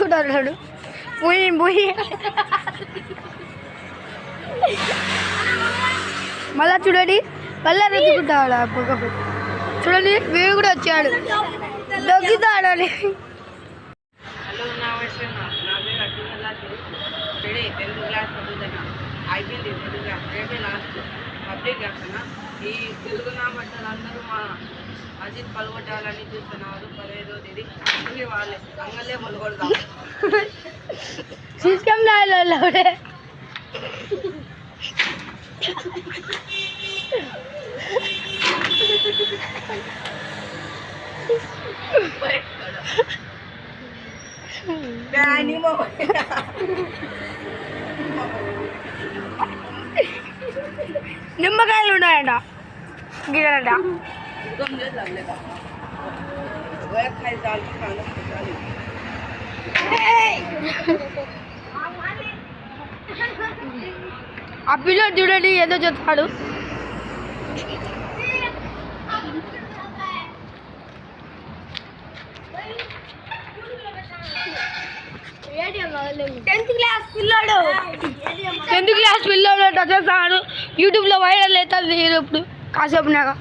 ఎత్తుకుంటాడు పోయి పోయి మళ్ళా చూడండి మళ్ళా ఎత్తుకుంటాడు ఆ పొగకు చూడండి వీడు కూడా వచ్చాడు దొంగితాడని అయిపోయింది రేపే లాస్ట్ పబ్లిక్ చేస్తున్నా ఈ తెలుగు నామట్టలు అందరూ మా అజిత్ పలగొట్టాలని చూస్తున్నారు 15వ తేదీ అన్ని వాళ్ళే అంగలే పలగొడతాం సిస్టమ్ రాయలే నిమ్మకాయలు ఉన్నాయంట గిరంట ఆ పిల్లలు చూడండి ఏదో చెప్తాడు టెన్త్ క్లాస్ పిల్లోడు చేస్తాడు యూట్యూబ్లో వైరల్ అవుతుంది ఇప్పుడు కాసేపునాక